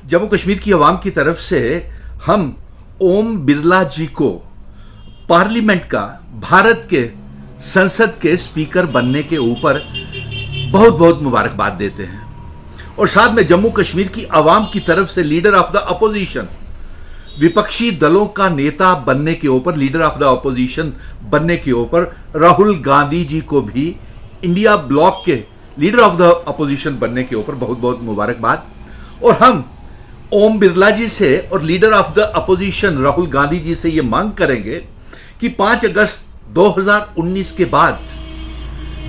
जम्मू कश्मीर की आवाम की तरफ से हम ओम बिरला जी को पार्लियामेंट का, भारत के संसद के स्पीकर बनने के ऊपर बहुत बहुत मुबारकबाद देते हैं। और साथ में जम्मू कश्मीर की आवाम की तरफ से लीडर ऑफ द अपोजिशन, विपक्षी दलों का नेता बनने के ऊपर, लीडर ऑफ द अपोजिशन बनने के ऊपर राहुल गांधी जी को भी इंडिया ब्लॉक के लीडर ऑफ द अपोजिशन बनने के ऊपर बहुत बहुत मुबारकबाद। और हम ओम बिरला जी से और leader of the opposition Rahul Gandhi ji से ये मांग करेंगे कि 5 अगस्त 2019 के बाद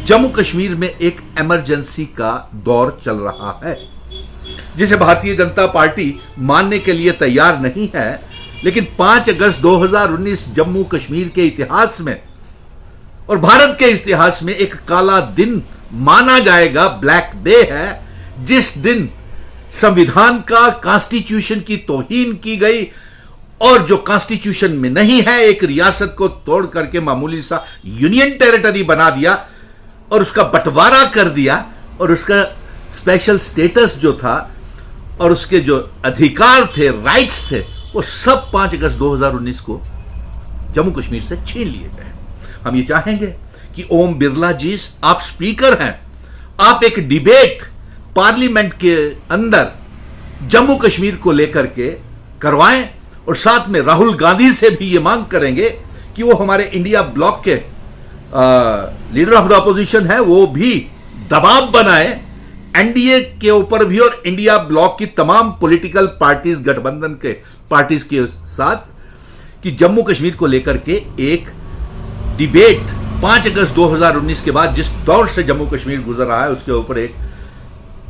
जम्मू कश्मीर में एक इमरजेंसी का दौर चल रहा है, जिसे भारतीय जनता पार्टी मानने के लिए तैयार नहीं है। लेकिन 5 अगस्त 2019 जम्मू कश्मीर के इतिहास में और भारत के इतिहास में एक काला दिन माना जाएगा, ब्लैक डे है, जिस दिन संविधान का, कॉन्स्टिट्यूशन की तौहीन की गई और जो कॉन्स्टिट्यूशन में नहीं है, एक रियासत को तोड़ करके मामूली सा यूनियन टेरिटरी बना दिया और उसका बंटवारा कर दिया और उसका स्पेशल स्टेटस जो था और उसके जो अधिकार थे, राइट्स थे, वो सब 5 अगस्त 2019 को जम्मू कश्मीर से छीन लिए गए। हम ये चाहेंगे कि ओम बिरला जी, आप स्पीकर हैं, आप एक डिबेट पार्लियामेंट के अंदर जम्मू कश्मीर को लेकर के करवाएं और साथ में राहुल गांधी से भी ये मांग करेंगे कि वो हमारे इंडिया ब्लॉक के लीडर ऑफ द अपोजिशन है, वो भी दबाव बनाए एनडीए के ऊपर भी और इंडिया ब्लॉक की तमाम पॉलिटिकल पार्टीज, गठबंधन के पार्टीज के साथ, कि जम्मू कश्मीर को लेकर के एक डिबेट 5 अगस्त 2019 के बाद जिस दौर से जम्मू कश्मीर गुजर रहा है उसके ऊपर एक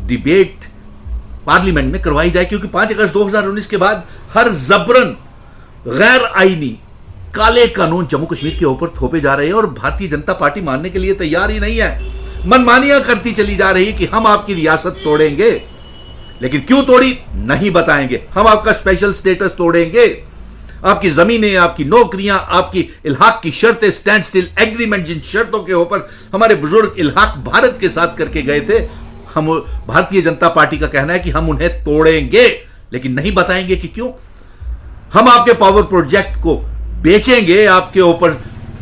डिबेट पार्लियामेंट में करवाई जाए। क्योंकि 5 अगस्त 2019 के बाद हर जबरन गैर आईनी काले कानून जम्मू कश्मीर के ऊपर थोपे जा रहे हैं और भारतीय जनता पार्टी मानने के लिए तैयार ही नहीं है। मनमानियां करती चली जा रही है कि हम आपकी रियासत तोड़ेंगे, लेकिन क्यों तोड़ी नहीं बताएंगे। हम आपका स्पेशल स्टेटस तोड़ेंगे, आपकी जमीनें, आपकी नौकरियां, आपकी इल्हाक की शर्तें, स्टैंड स्टिल एग्रीमेंट, जिन शर्तों के ऊपर हमारे बुजुर्ग इल्हाक भारत के साथ करके गए थे, हम भारतीय जनता पार्टी का कहना है कि हम उन्हें तोड़ेंगे, लेकिन नहीं बताएंगे कि क्यों। हम आपके पावर प्रोजेक्ट को बेचेंगे, आपके ऊपर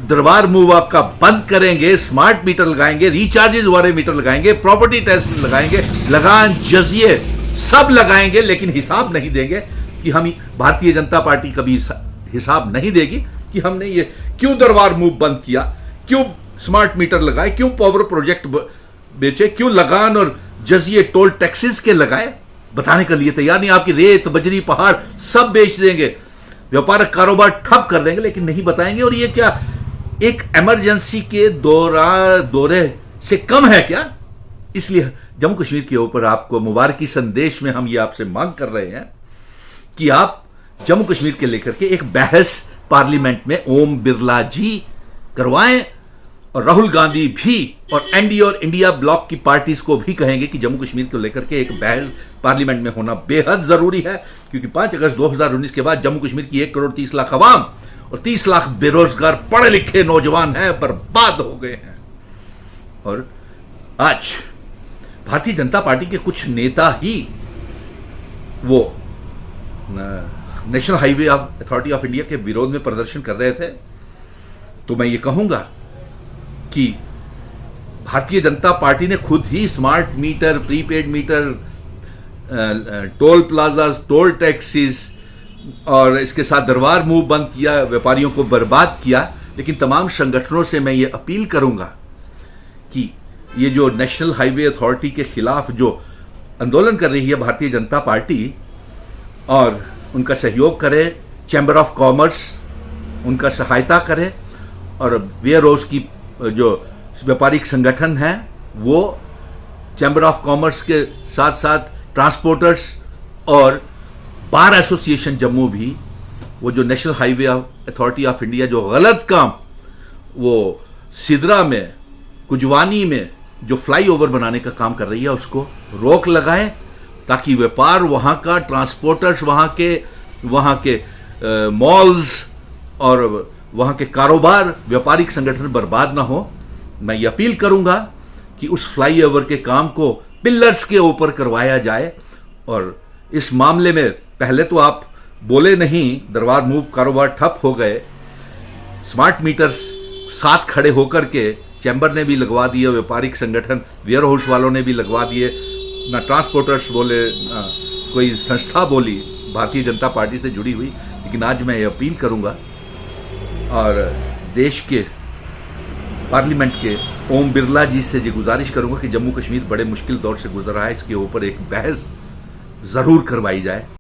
दरबार मूव आपका बंद करेंगे, स्मार्ट मीटर लगाएंगे, रिचार्जेस वाले मीटर लगाएंगे, प्रॉपर्टी टैक्स लगाएंगे, लगान, जजिए सब लगाएंगे, लेकिन हिसाब नहीं देंगे कि हम, भारतीय जनता पार्टी कभी हिसाब नहीं देगी कि हमने ये क्यों दरबार मूव बंद किया, क्यों स्मार्ट मीटर लगाए, क्यों पावर प्रोजेक्ट बेचे, क्यों लगान और जजिए टोल टैक्सेस के लगाए। बताने के लिए तैयार नहीं। आपकी रेत, बजरी, पहाड़ सब बेच देंगे, व्यापारिक कारोबार ठप कर देंगे, लेकिन नहीं बताएंगे। और ये क्या एक इमरजेंसी के दौरे से कम है क्या? इसलिए जम्मू कश्मीर के ऊपर आपको मुबारकी संदेश में हम ये आपसे मांग कर रहे हैं कि आप जम्मू कश्मीर के लेकर के एक बहस पार्लियामेंट में ओम बिरला जी करवाएं और राहुल गांधी भी और एनडीए और इंडिया ब्लॉक की पार्टीज को भी कहेंगे कि जम्मू कश्मीर को लेकर के एक बहस पार्लियामेंट में होना बेहद जरूरी है। क्योंकि 5 अगस्त 2019 के बाद जम्मू कश्मीर की 1 करोड़ 30 लाख आवाम और 30 लाख बेरोजगार पढ़े लिखे नौजवान हैं, बर्बाद हो गए हैं। और आज भारतीय जनता पार्टी के कुछ नेता ही वो national highway authority of India के विरोध में प्रदर्शन कर रहे थे। तो मैं ये कहूंगा कि भारतीय जनता पार्टी ने खुद ही smart meter, prepaid meter, toll plaza, toll taxes और इसके साथ दरबार मूव बंद किया, व्यापारियों को बर्बाद किया। लेकिन तमाम संगठनों से मैं ये अपील करूंगा कि ये जो नेशनल हाईवे अथॉरिटी के खिलाफ जो आंदोलन कर रही है भारतीय जनता पार्टी, और उनका सहयोग करे, चैम्बर ऑफ कॉमर्स उनका सहायता करे, और वेयर हाउस की जो व्यापारिक संगठन है वो चैम्बर ऑफ कॉमर्स के साथ साथ ट्रांसपोर्टर्स और बार एसोसिएशन जम्मू भी वो जो national highway authority of India जो गलत काम वो सिदरा में, कुजवानी में जो फ्लाईओवर बनाने का काम कर रही है उसको रोक लगाए, ताकि व्यापार वहाँ का, ट्रांसपोर्टर्स वहाँ के मॉल्स और वहाँ के कारोबार, व्यापारिक संगठन बर्बाद ना हो। मैं ये अपील करूँगा कि उस फ्लाईओवर के काम को पिलर्स के ऊपर करवाया जाए और इस मामले में पहले तो आप बोले नहीं, दरबार मूव कारोबार ठप हो गए, स्मार्ट मीटर्स साथ खड़े होकर के चैम्बर ने भी लगवा दिए, व्यापारिक संगठन वेयर हाउस वालों ने भी लगवा दिए, ना ट्रांसपोर्टर्स बोले ना कोई संस्था बोली भारतीय जनता पार्टी से जुड़ी हुई। लेकिन आज मैं ये अपील करूंगा और देश के पार्लियामेंट के ओम बिरला जी से ये गुजारिश करूंगा कि जम्मू कश्मीर बड़े मुश्किल दौर से गुजर रहा है, इसके ऊपर एक बहस ज़रूर करवाई जाए।